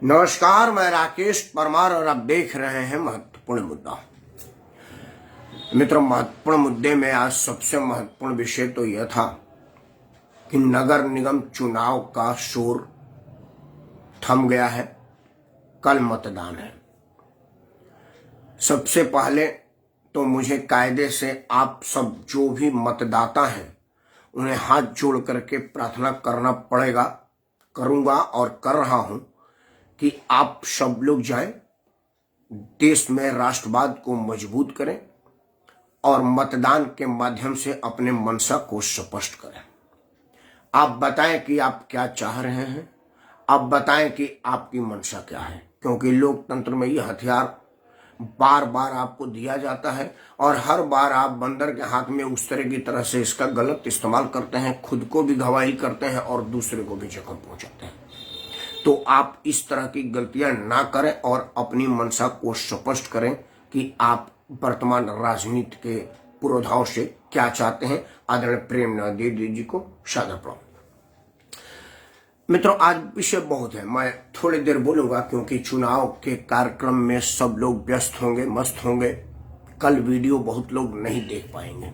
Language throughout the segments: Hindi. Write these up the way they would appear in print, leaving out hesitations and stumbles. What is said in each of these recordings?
नमस्कार, मैं राकेश परमार और आप देख रहे हैं महत्वपूर्ण मुद्दा। मित्रों, महत्वपूर्ण मुद्दे में आज सबसे महत्वपूर्ण विषय तो यह था कि नगर निगम चुनाव का शोर थम गया है। कल मतदान है। सबसे पहले तो मुझे कायदे से आप सब जो भी मतदाता हैं उन्हें हाथ जोड़ करके प्रार्थना करना पड़ेगा, करूंगा और कर रहा हूं कि आप सब लोग जाएं, देश में राष्ट्रवाद को मजबूत करें और मतदान के माध्यम से अपने मंशा को स्पष्ट करें। आप बताएं कि आप क्या चाह रहे हैं, आप बताएं कि आपकी मंशा क्या है, क्योंकि लोकतंत्र में यह हथियार बार बार आपको दिया जाता है और हर बार आप बंदर के हाथ में उस तरह की तरह से इसका गलत इस्तेमाल करते हैं, खुद को भी घायल करते हैं और दूसरे को भी जख्म पहुंचाते हैं। तो आप इस तरह की गलतियां ना करें और अपनी मंशा को स्पष्ट करें कि आप वर्तमान राजनीति के पुरोधाओं से क्या चाहते हैं। आदरणीय प्रेमनंद जी को सादर प्रणाम। मित्रों, आज विषय बहुत है, मैं थोड़ी देर बोलूंगा क्योंकि चुनाव के कार्यक्रम में सब लोग व्यस्त होंगे, मस्त होंगे। कल वीडियो बहुत लोग नहीं देख पाएंगे।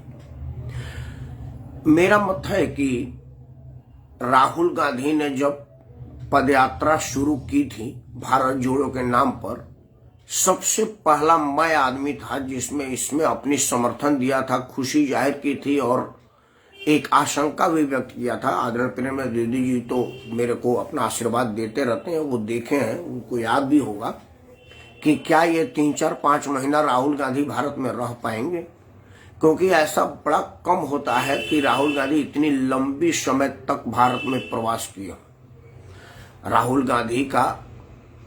मेरा मत है कि राहुल गांधी ने जब पदयात्रा शुरू की थी भारत जोड़ो के नाम पर, सबसे पहला मैं आदमी था जिसमें इसमें अपनी समर्थन दिया था, खुशी जाहिर की थी और एक आशंका भी व्यक्त किया था। आदरणीय प्रेमनंद दीदी जी तो मेरे को अपना आशीर्वाद देते रहते हैं, वो देखे हैं, उनको याद भी होगा कि क्या ये 3-4-5 महीना राहुल गांधी भारत में रह पाएंगे, क्योंकि ऐसा बड़ा कम होता है कि राहुल गांधी इतनी लंबी समय तक भारत में प्रवास किया। राहुल गांधी का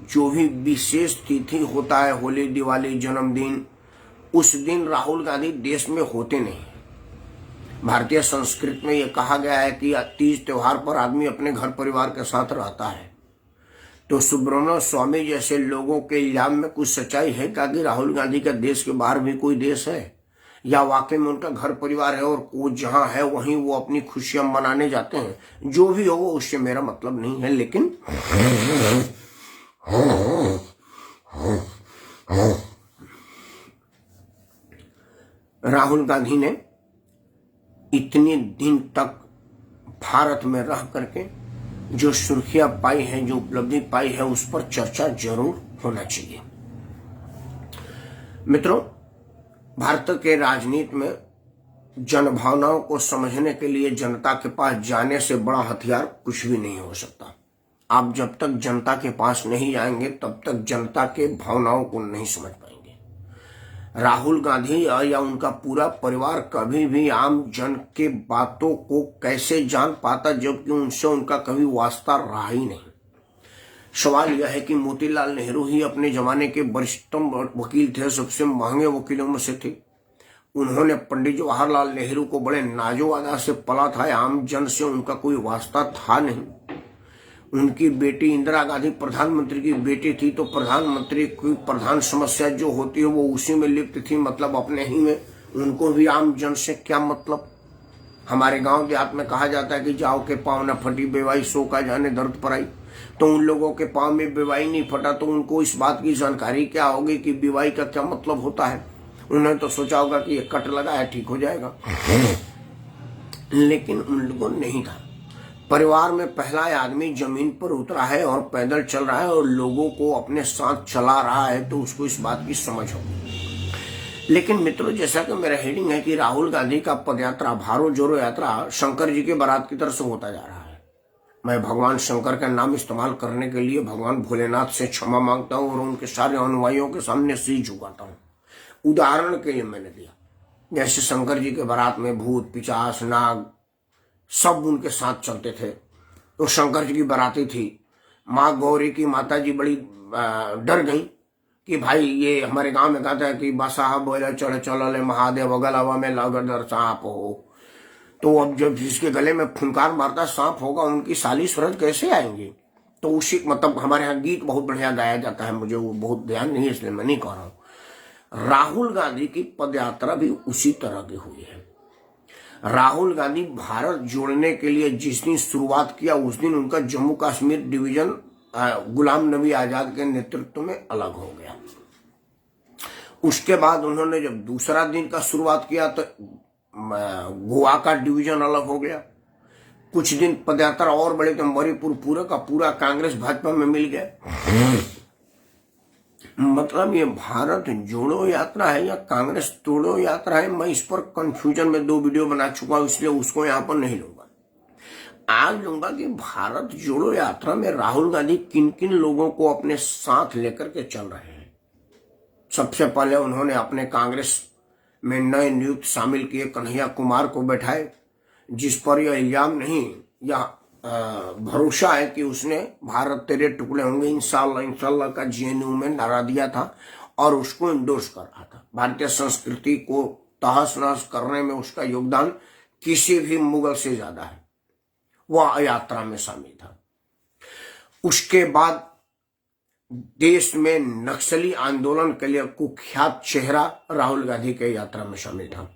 जो भी विशेष तिथि होता है, होली, दिवाली, जन्मदिन, उस दिन राहुल गांधी देश में होते नहीं। भारतीय संस्कृति में यह कहा गया है कि तीज त्योहार पर आदमी अपने घर परिवार के साथ रहता है। तो सुब्रमण्यम स्वामी जैसे लोगों के इल्जाम में कुछ सच्चाई है क्या कि राहुल गांधी का देश के बाहर भी कोई देश है, या वाकई में उनका घर परिवार है और वो जहां है वहीं वो अपनी खुशियां मनाने जाते हैं। जो भी हो वो उससे मेरा मतलब नहीं है, लेकिन राहुल गांधी ने इतने दिन तक भारत में रह करके जो सुर्खियां पाई हैं, जो उपलब्धि पाई है, उस पर चर्चा जरूर होना चाहिए। मित्रों, भारत के राजनीति में जनभावनाओं को समझने के लिए जनता के पास जाने से बड़ा हथियार कुछ भी नहीं हो सकता। आप जब तक जनता के पास नहीं जाएंगे तब तक जनता के भावनाओं को नहीं समझ पाएंगे। राहुल गांधी या उनका पूरा परिवार कभी भी आम जन के बातों को कैसे जान पाता, जबकि उनसे उनका कभी वास्ता रहा ही नहीं। सवाल यह है कि मोतीलाल नेहरू ही अपने जमाने के वरिष्ठतम वकील थे, सबसे महंगे वकीलों में से थे। उन्होंने पंडित जवाहरलाल नेहरू को बड़े नाजोवादा से पला था, आम जन से उनका कोई वास्ता था नहीं। उनकी बेटी इंदिरा गांधी प्रधानमंत्री की बेटी थी, तो प्रधानमंत्री की प्रधान समस्या जो होती है वो उसी में लिप्त थी, मतलब अपने ही में। उनको भी आम जन से क्या मतलब। हमारे गांव देहात में कहा जाता है कि जाओ के पांव न फटी बेवाई सो का जाने दर्द पराई। तो उन लोगों के पांव में बेवाई नहीं फटा तो उनको इस बात की जानकारी क्या होगी कि बेवाई का क्या मतलब होता है। उन्होंने तो सोचा होगा कि ये कट लगा है, ठीक हो जाएगा, लेकिन उन लोगों नहीं था। परिवार में पहला आदमी जमीन पर उतरा है और पैदल चल रहा है और लोगों को अपने साथ चला रहा है, तो उसको इस बात की समझ होगी। लेकिन मित्रों, जैसा कि मेरा हेडिंग है कि राहुल गांधी का पदयात्रा, भारत जोड़ो यात्रा शंकर जी के बारात की तरफ से होता जा रहा है। मैं भगवान शंकर का नाम इस्तेमाल करने के लिए भगवान भोलेनाथ से क्षमा मांगता हूं और उनके सारे अनुयायियों के सामने शीश झुकाता हूं। उदाहरण के लिए मैंने दिया, जैसे शंकर जी के बारात में भूत, पिशाच, नाग सब उनके साथ चलते थे। तो शंकर जी की बाराती थी, माँ गौरी की माता जी बड़ी डर गई कि भाई ये हमारे गांव में कहता है कि बसा बोले चढ़ चल महादेव गलवा में लगदर सांप हो। तो अब जब जिसके गले में फुनकार मारता सांप होगा, उनकी साली सूरज कैसे आएंगी। तो उसी मतलब हमारे यहाँ गीत बहुत बढ़िया गाया जाता है, मुझे वो बहुत ध्यान नहीं, इसलिए मैं नहीं कह रहा हूँ। राहुल गांधी की पदयात्रा भी उसी तरह की हुई है। राहुल गांधी भारत जोड़ने के लिए जिस दिन शुरुआत किया उस दिन उनका जम्मू कश्मीर डिवीजन गुलाम नबी आजाद के नेतृत्व में अलग हो गया। उसके बाद उन्होंने जब दूसरा दिन का शुरुआत किया तो गोवा का डिवीजन अलग हो गया। कुछ दिन पदयात्रा और बढ़े तो मणिपुर पूरा का पूरा कांग्रेस भाजपा में मिल गया। मतलब ये भारत जोड़ो यात्रा है या कांग्रेस तोड़ो यात्रा है, मैं इस पर कंफ्यूजन में 2 वीडियो बना चुका हूं, इसलिए उसको यहां पर नहीं लूंगा। आज लूंगा कि भारत जोड़ो यात्रा में राहुल गांधी किन किन लोगों को अपने साथ लेकर के चल रहे हैं। सबसे पहले उन्होंने अपने कांग्रेस में नए नियुक्त शामिल किए कन्हैया कुमार को बैठाए, जिस पर यह इल्जाम नहीं या भरोसा है कि उसने भारत तेरे टुकड़े होंगे इंशाल्लाह इंशाल्लाह का जेएनयू में नारा दिया था और उसको इंडोर्स कर रहा था। भारतीय संस्कृति को तहस नहस करने में उसका योगदान किसी भी मुगल से ज्यादा है। वह यात्रा में शामिल था। उसके बाद देश में नक्सली आंदोलन के लिए कुख्यात चेहरा राहुल गांधी के यात्रा में शामिल था।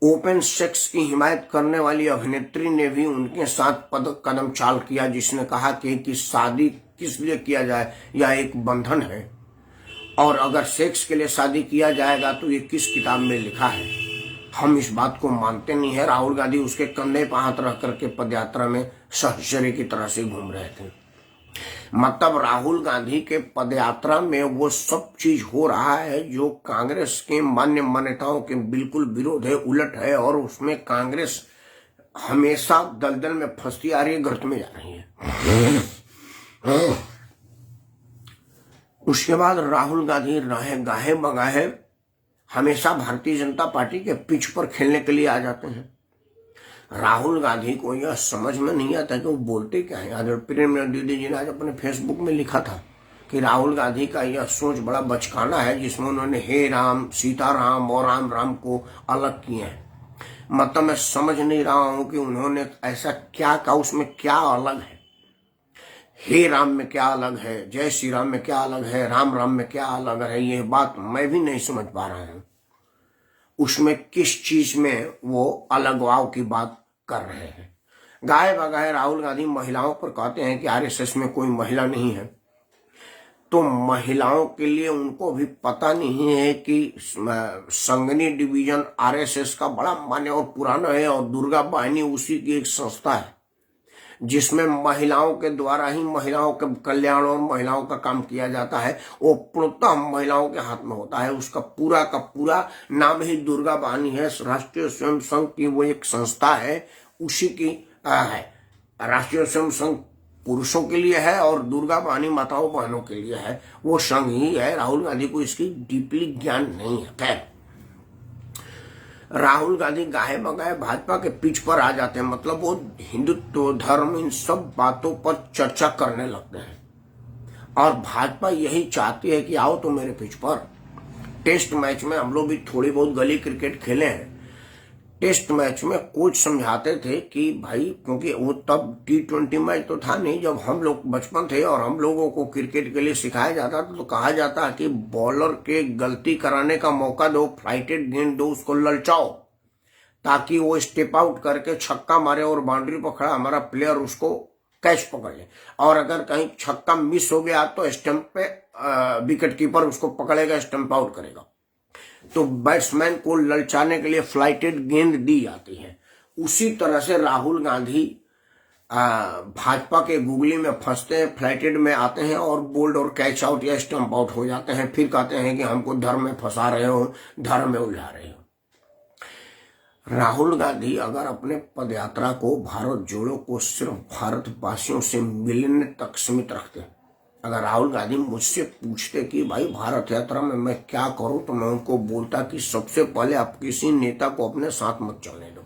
ओपन सेक्स की हिमायत करने वाली अभिनेत्री ने भी उनके साथ कदम चाल किया, जिसने कहा कि शादी किस लिए किया जाए, यह एक बंधन है और अगर सेक्स के लिए शादी किया जाएगा तो ये किस किताब में लिखा है, हम इस बात को मानते नहीं है। राहुल गांधी उसके कंधे पर हाथ रख करके पदयात्रा में सहचर्य की तरह से घूम रहे थे। मतलब राहुल गांधी के पदयात्रा में वो सब चीज हो रहा है जो कांग्रेस के मान्य मान्यताओं के बिल्कुल विरोध है, उलट है, और उसमें कांग्रेस हमेशा दलदल में फंसती आ रही है, गर्त में जा रही है। उसके बाद राहुल गांधी रहे गाहे बगाहे हमेशा भारतीय जनता पार्टी के पिच पर खेलने के लिए आ जाते हैं। राहुल गांधी को यह समझ में नहीं आता कि वो बोलते क्या है। आदरणीय प्रेमनंदन दीदी जी ने आज अपने फेसबुक में लिखा था कि राहुल गांधी का यह सोच बड़ा बचकाना है, जिसमें उन्होंने हे राम, सीताराम और राम राम को अलग किए हैं। मतलब मैं समझ नहीं रहा हूं कि उन्होंने ऐसा क्या कहा, उसमें क्या अलग है। हे राम में क्या अलग है, जय श्री राम में क्या अलग है, राम राम में क्या अलग है, ये बात मैं भी नहीं समझ पा रहा हूं। उसमें किस चीज में वो अलगवाव की बात कर रहे हैं। गाए बगाए राहुल गांधी महिलाओं पर कहते हैं कि आरएसएस में कोई महिला नहीं है, तो महिलाओं के लिए उनको भी पता नहीं है कि संगनी डिवीजन आरएसएस का बड़ा मान्य और पुराना है और दुर्गा वाहिनी उसी की एक संस्था है जिसमें महिलाओं के द्वारा ही महिलाओं के कल्याण और महिलाओं का काम किया जाता है। वो पूर्णतः महिलाओं के हाथ में होता है। उसका पूरा का पूरा नाम ही दुर्गा वाहिनी है। राष्ट्रीय स्वयं संघ की वो एक संस्था है, उसी की है। राष्ट्रीय स्वयं संघ पुरुषों के लिए है और दुर्गा वाहिनी माताओं बहनों के लिए है। वो संघ ही है। राहुल गांधी को इसकी डीपली ज्ञान नहीं है। खैर, राहुल गांधी गाहे बगाए भाजपा के पिच पर आ जाते हैं। मतलब वो हिंदुत्व, धर्म, इन सब बातों पर चर्चा करने लगते हैं और भाजपा यही चाहती है कि आओ तो मेरे पिच पर। टेस्ट मैच में हम लोग भी थोड़ी बहुत गली क्रिकेट खेले हैं। टेस्ट मैच में कोच समझाते थे कि भाई, क्योंकि वो तब T20 मैच तो था नहीं, जब हम लोग बचपन थे और हम लोगों को क्रिकेट के लिए सिखाया जाता था तो कहा जाता कि बॉलर के गलती कराने का मौका दो, फ्लाइटेड गेंद दो, उसको ललचाओ ताकि वो स्टेप आउट करके छक्का मारे और बाउंड्री पर खड़ा हमारा प्लेयर उसको कैच पकड़ ले। और अगर कहीं छक्का मिस हो गया तो स्टंप पे विकेट कीपर उसको पकड़ेगा, स्टंप आउट करेगा। तो बैट्समैन को ललचाने के लिए फ्लाइटेड गेंद दी जाती है। उसी तरह से राहुल गांधी भाजपा के गुगली में फंसते हैं, फ्लाइटेड में आते हैं और बोल्ड और कैच आउट या स्टंप आउट हो जाते हैं। फिर कहते हैं कि हमको धर्म में फंसा रहे हो, धर्म में उलझा रहे हो। राहुल गांधी अगर अपने पदयात्रा को भारत जोड़ो को सिर्फ भारतवासियों से मिलने तक सीमित रखते, अगर राहुल गांधी मुझसे पूछते कि भाई भारत यात्रा में मैं क्या करूं, तो मैं उनको बोलता कि सबसे पहले आप किसी नेता को अपने साथ मत चलने दो।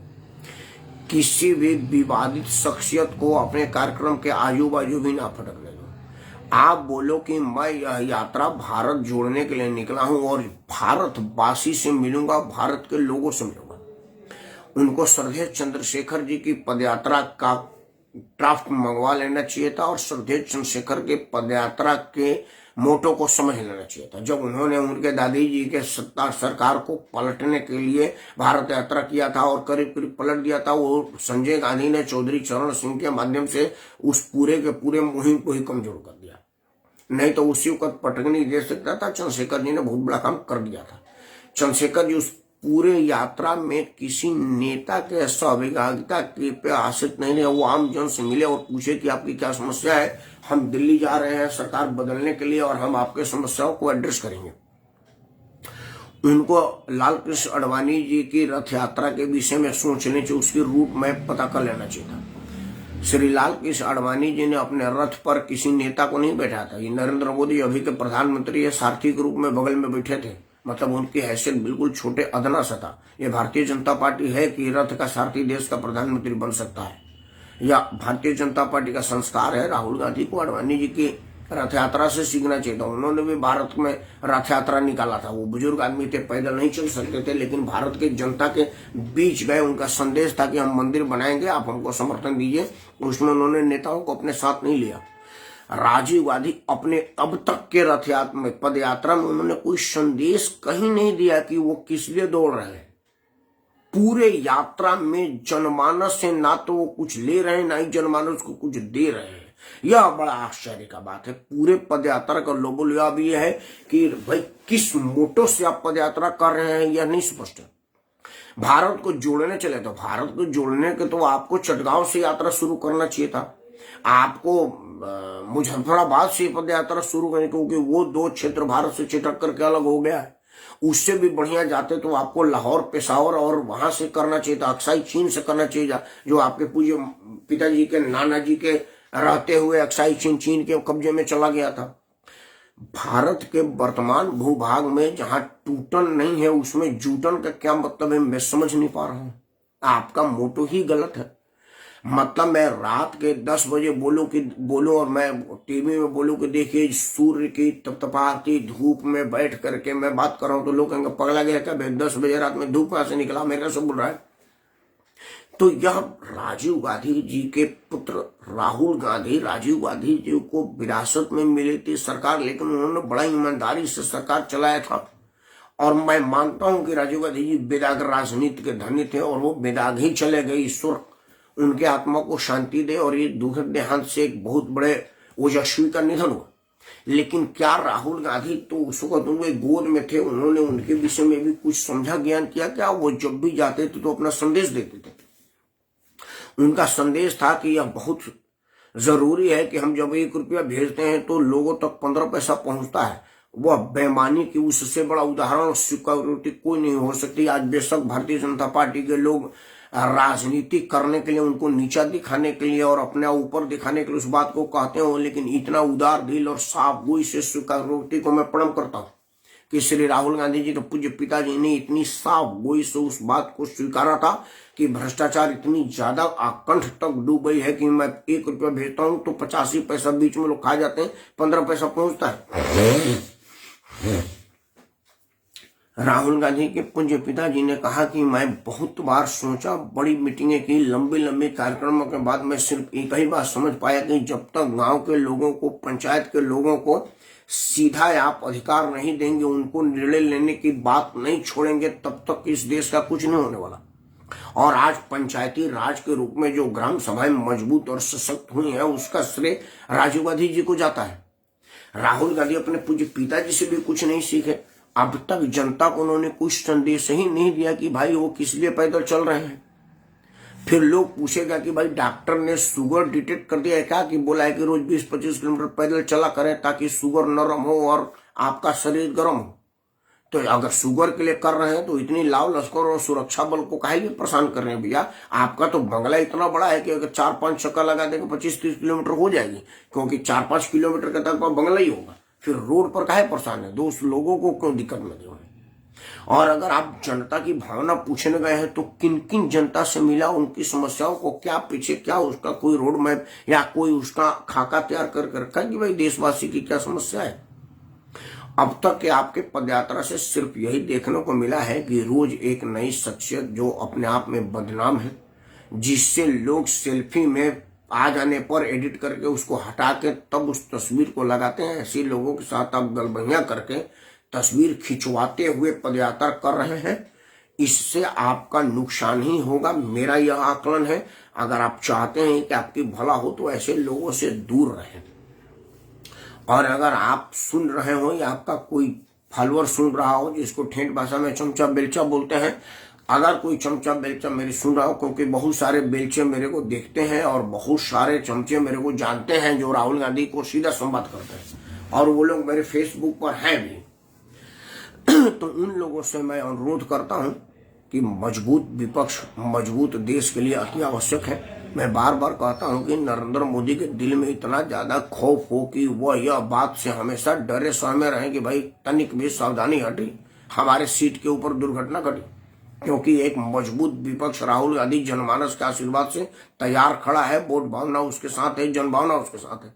किसी भी विवादित शख्सियत को अपने कार्यक्रम के आजू बाजू भी ना फटकने दो। आप बोलो कि मैं यह यात्रा भारत जोड़ने के लिए निकला हूं और भारतवासी से मिलूंगा, भारत के लोगों से मिलूंगा। उनको श्रद्धेय चंद्रशेखर जी की पदयात्रा का ड्राफ्ट मंगवा लेना चाहिए था और श्रद्धेय चंद्रशेखर के पदयात्रा के मोटो को समझ लेना चाहिए था। जब उन्होंने उनके दादी जी के सत्ता सरकार को पलटने के लिए भारत यात्रा किया था और करीब करीब पलट दिया था, वो संजय गांधी ने चौधरी चरण सिंह के माध्यम से उस पूरे के पूरे मुहिम को ही कमजोर कर दिया। नहीं तो उसी वक्त पटकनी दे सकता था। चंद्रशेखर जी ने बहुत बड़ा काम कर दिया था। चंद्रशेखर जी उस पूरे यात्रा में किसी नेता के सहभागिता पे आश्रित नहीं रहे। वो आम जन से मिले और पूछे कि आपकी क्या समस्या है, हम दिल्ली जा रहे हैं सरकार बदलने के लिए और हम आपके समस्याओं को एड्रेस करेंगे। उनको लाल कृष्ण आडवाणी जी की रथ यात्रा के विषय में सोचने चाहिए, उसकी रूट मैप पता कर लेना चाहिए था। श्री लाल कृष्ण आडवाणी जी ने अपने रथ पर किसी नेता को नहीं बैठा था। ये नरेंद्र मोदी अभी के प्रधानमंत्री है, सारथी के रूप में बगल में बैठे थे। मतलब उनकी हैसियत बिल्कुल छोटे अदना सा था। ये भारतीय जनता पार्टी है कि रथ का सारथी देश का प्रधानमंत्री बन सकता है, या भारतीय जनता पार्टी का संस्कार है राहुल गांधी को आडवाणी जी की रथ यात्रा से सीखना चाहिए था। उन्होंने भी भारत में रथ यात्रा निकाला था। वो बुजुर्ग आदमी थे, पैदल नहीं चल सकते थे, लेकिन भारत के जनता के बीच गए। उनका संदेश था कि हम मंदिर बनाएंगे, आप हमको समर्थन दीजिए। उसमें उन्होंने नेताओं को अपने साथ नहीं लिया। राजीव गांधी अपने अब तक के रथ यात्रा में पद यात्रा में उन्होंने कोई संदेश कहीं नहीं दिया कि वो किस लिए दौड़ रहे हैं। पूरे यात्रा में जनमानस से ना तो वो कुछ ले रहे हैं, ना ही जनमानस को कुछ दे रहे हैं। यह बड़ा आश्चर्य का बात है। पूरे पद यात्रा का लोगों भी यह है कि भाई किस मोटो से आप पद यात्रा कर रहे हैं, यह नहीं स्पष्ट है। भारत को जोड़ने चले तो भारत को जोड़ने के तो आपको चटगांव से यात्रा शुरू करना चाहिए था। आपको मुजफ्फराबाद से पद यात्रा शुरू करनी, क्योंकि वो दो क्षेत्र भारत से छिटक करके अलग हो गया है। उससे भी बढ़िया जाते तो आपको लाहौर, पेशावर और वहां से करना चाहिए था। अक्साई चीन से करना चाहिए था, जो आपके पूज्य पिताजी के नाना जी के रहते हुए अक्साई चीन के कब्जे में चला गया था। भारत के वर्तमान भूभाग में जहां टूटन नहीं है, उसमें जूटन का क्या मतलब है, मैं समझ नहीं पा रहा हूं। आपका मोटो ही गलत है। मतलब मैं रात के 10 बजे बोलूं और मैं टीवी में बोलूं कि देखिए सूर्य की तपतपाती धूप में बैठ करके मैं बात कर रहा हूं, तो लोग कहेंगे पगला गया क्या, 10 बजे रात में धूप कहां से निकला, मेरे से बोल रहा है। तो यह राजीव गांधी जी के पुत्र राहुल गांधी, राजीव गांधी जी को विरासत में मिली थी सरकार, लेकिन उन्होंने बड़ा ईमानदारी से सरकार चलाया था। और मैं मानता हूं कि राजीव गांधी जी बेदाग राजनीति के धनी थे और वो बेदाग ही चले गए। ईश्वर उनके आत्मा को शांति दे। और ये दुखद देहांत से एक बहुत बड़े ओजस्वी का निधन हुआ। लेकिन क्या राहुल गांधी तो उस वक्त उनके गोद में थे, उन्होंने उनके विषय में भी कुछ समझा ज्ञान किया क्या? वो जब भी जाते थे तो अपना संदेश देते थे। उनका संदेश था कि यह बहुत जरूरी है कि हम जब 1 रुपया भेजते हैं तो लोगों तक 15 पैसा पहुंचता है। वह बेईमानी की उससे बड़ा उदाहरण और सिक्योरिटी कोई नहीं हो सकती। आज बेशक भारतीय जनता पार्टी के लोग राजनीति करने के लिए, उनको नीचा दिखाने के लिए और अपने ऊपर दिखाने के लिए उस बात को कहते हो, लेकिन इतना उदार दिल और साफ गोई से सिक्योरिटी को मैं प्रणाम करता हूं कि श्री राहुल गांधी जी तो पूज्य पिताजी ने इतनी साफ गोई से उस बात को स्वीकारा था कि भ्रष्टाचार इतनी ज्यादा आकंठ तक डूब गई है कि मैं 1 रुपया भेजता हूं तो 85 पैसा बीच में लोग खा जाते हैं, 15 पैसा पहुंचता है। राहुल गांधी के पूज्य पिताजी ने कहा कि मैं बहुत बार सोचा, बड़ी मीटिंगें की, लंबे लंबे कार्यक्रमों के बाद मैं सिर्फ एक ही बात समझ पाया कि जब तक गांव के लोगों को, पंचायत के लोगों को सीधा आप अधिकार नहीं देंगे, उनको निर्णय लेने की बात नहीं छोड़ेंगे, तब तक इस देश का कुछ नहीं होने वाला। और आज पंचायती राज के रूप में जो ग्राम सभाएं मजबूत और सशक्त हुई है, उसका श्रेय राजीव गांधी जी को जाता है। राहुल गांधी अपने पूज्य पिताजी से भी कुछ नहीं सीखे। अब तक जनता को उन्होंने कुछ संदेश ही नहीं दिया कि भाई वो किस लिए पैदल चल रहे हैं। फिर लोग पूछेगा कि भाई डॉक्टर ने शुगर डिटेक्ट कर दिया है क्या, कि बोला है कि रोज 20-25 किलोमीटर पैदल चला करें ताकि शुगर नरम हो और आपका शरीर गर्म हो। तो अगर शुगर के लिए कर रहे हैं तो इतनी लाव लश्कर और सुरक्षा बल को काहे लिए परेशान कर रहे हैं भैया? आपका तो बंगला इतना बड़ा है कि अगर 4-5 चक्कर लगा देंगे 25-30 किलोमीटर हो जाएगी, क्योंकि 4-5 किलोमीटर के तक बंगला ही होगा। फिर रोड पर काहे परेशान है? दोस्त लोगों को क्यों दिक्कत में दे? और अगर आप जनता की भावना पूछने गए हैं तो किन किन जनता से मिला, उनकी समस्याओं को क्या पीछे, क्या उसका कोई रोड मैप या कोई उसका खाका तैयार कर रखा है कि भाई देशवासी की क्या समस्या है? अब तक के आपके पदयात्रा से सिर्फ यही देखने को मिला है कि रोज एक नई शख्सियत जो अपने आप में बदनाम है, जिससे लोग सेल्फी में आ जाने पर एडिट करके उसको हटा के तब उस तस्वीर को लगाते हैं। ऐसे लोगों के साथ आप गलबैया करके तस्वीर खिंचवाते हुए पदयात्रा कर रहे हैं। इससे आपका नुकसान ही होगा, मेरा यह आकलन है। अगर आप चाहते हैं कि आपकी भला हो तो ऐसे लोगों से दूर रहें। और अगर आप सुन रहे हो या आपका कोई फॉलोअर सुन रहा हो, जिसको ठेठ भाषा में चमचा बेलचा बोलते हैं, अगर कोई चमचा बेलचा मेरी सुन रहा हो, क्योंकि बहुत सारे बेलचे मेरे को देखते हैं और बहुत सारे चमचे मेरे को जानते हैं जो राहुल गांधी को सीधा संवाद करते हैं, और वो लोग मेरे फेसबुक पर हैं भी। तो उन लोगों से मैं अनुरोध करता हूं कि मजबूत विपक्ष मजबूत देश के लिए अति आवश्यक है। मैं बार बार कहता हूं कि नरेंद्र मोदी के दिल में इतना ज्यादा खौफ हो कि वह यह बात से हमेशा डरे सहमे रहे कि भाई तनिक भी सावधानी हटी, हमारे सीट के ऊपर दुर्घटना घटी। क्योंकि एक मजबूत विपक्ष राहुल गांधी जनमानस के आशीर्वाद से तैयार खड़ा है, वोट भावना उसके साथ है, जनभावना उसके साथ है।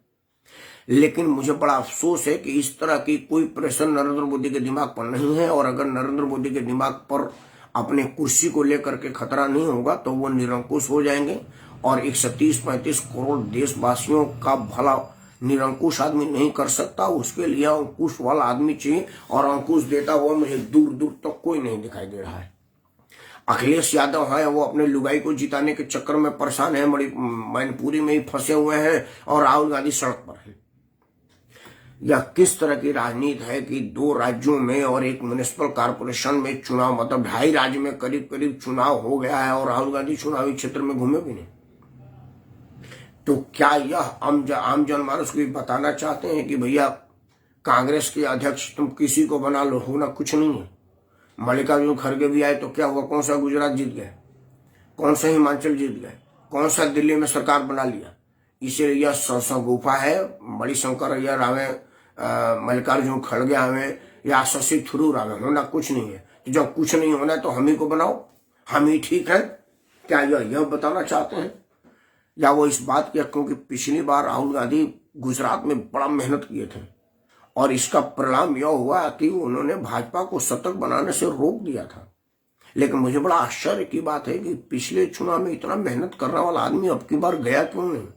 लेकिन मुझे बड़ा अफसोस है कि इस तरह की कोई प्रेशर नरेंद्र मोदी के दिमाग पर नहीं है। और अगर नरेंद्र मोदी के दिमाग पर अपने कुर्सी को लेकर के खतरा नहीं होगा तो वो निरंकुश हो जाएंगे। और 130-135 करोड़ देशवासियों का भला निरंकुश आदमी नहीं कर सकता, उसके लिए अंकुश वाला आदमी चाहिए। और अंकुश देता हुआ मुझे दूर दूर तक तो कोई नहीं दिखाई दे रहा है। अखिलेश यादव है, वो अपने लुगाई को जिताने के चक्कर में परेशान है, मैनपुरी में ही फंसे हुए हैं, और राहुल गांधी सड़क पर है। यह किस तरह की राजनीति है कि 2 राज्यों में और एक म्युनिसिपल कॉर्पोरेशन में चुनाव, मतलब 2.5 राज्य में करीब करीब चुनाव हो गया है और राहुल गांधी चुनावी क्षेत्र में घूमे भी नहीं। तो क्या यह आम जनमानस को बताना चाहते हैं कि भैया कांग्रेस के अध्यक्ष तुम किसी को बना लो, होना कुछ नहीं है। मल्लिकार्जुन खड़गे भी आए तो क्या हुआ? कौन सा गुजरात जीत गए, कौन सा हिमाचल जीत गए, कौन सा दिल्ली में सरकार बना लिया? इसे यह गुफा है। मणिशंकर अय्यर आवे, मल्लिकार्जुन खड़गे आवे या शशि थरूर आवे, होना कुछ नहीं है। तो जब कुछ नहीं होना है तो हम ही को बनाओ, हम ही ठीक है। क्या यह बताना चाहते हैं? या वो इस बात की, क्योंकि पिछली बार राहुल गांधी गुजरात में बड़ा मेहनत किए थे और इसका परिणाम यह हुआ कि उन्होंने भाजपा को शतक बनाने से रोक दिया था। लेकिन मुझे बड़ा आश्चर्य की बात है कि पिछले चुनाव में इतना मेहनत करने वाला आदमी अब की बार गया क्यों नहीं?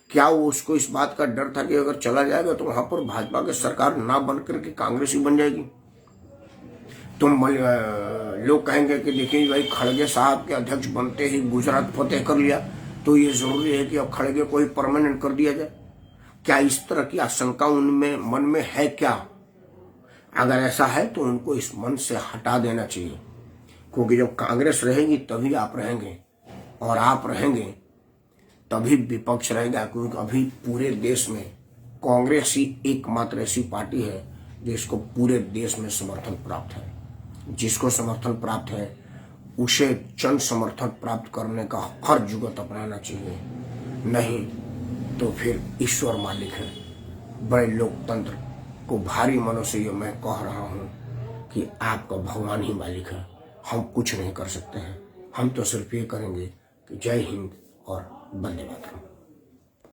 क्या वो उसको इस बात का डर था कि अगर चला जाएगा तो वहां पर भाजपा की सरकार ना बन करके कांग्रेस ही बन जाएगी? तुम लोग कहेंगे कि देखिए भाई खड़गे साहब के अध्यक्ष बनते ही गुजरात फतेह कर लिया, तो ये जरूरी है कि अब खड़गे को ही परमानेंट कर दिया जाए। क्या इस तरह की आशंका उनमें मन में है क्या? अगर ऐसा है तो उनको इस मन से हटा देना चाहिए, क्योंकि जब कांग्रेस रहेगी तभी आप रहेंगे, और आप रहेंगे तभी विपक्ष रहेगा। क्योंकि अभी पूरे देश में कांग्रेस ही एकमात्र ऐसी पार्टी है जिसको पूरे देश में समर्थन प्राप्त है। जिसको समर्थन प्राप्त है उसे जन समर्थन प्राप्त करने का हर जुगत अपनाना चाहिए, नहीं तो फिर ईश्वर मालिक है। बड़े लोकतंत्र को भारी मनों से ये मैं कह रहा हूं कि आपका भगवान ही मालिक है, हम कुछ नहीं कर सकते हैं। हम तो सिर्फ ये करेंगे कि जय हिंद और वंदे मातरम।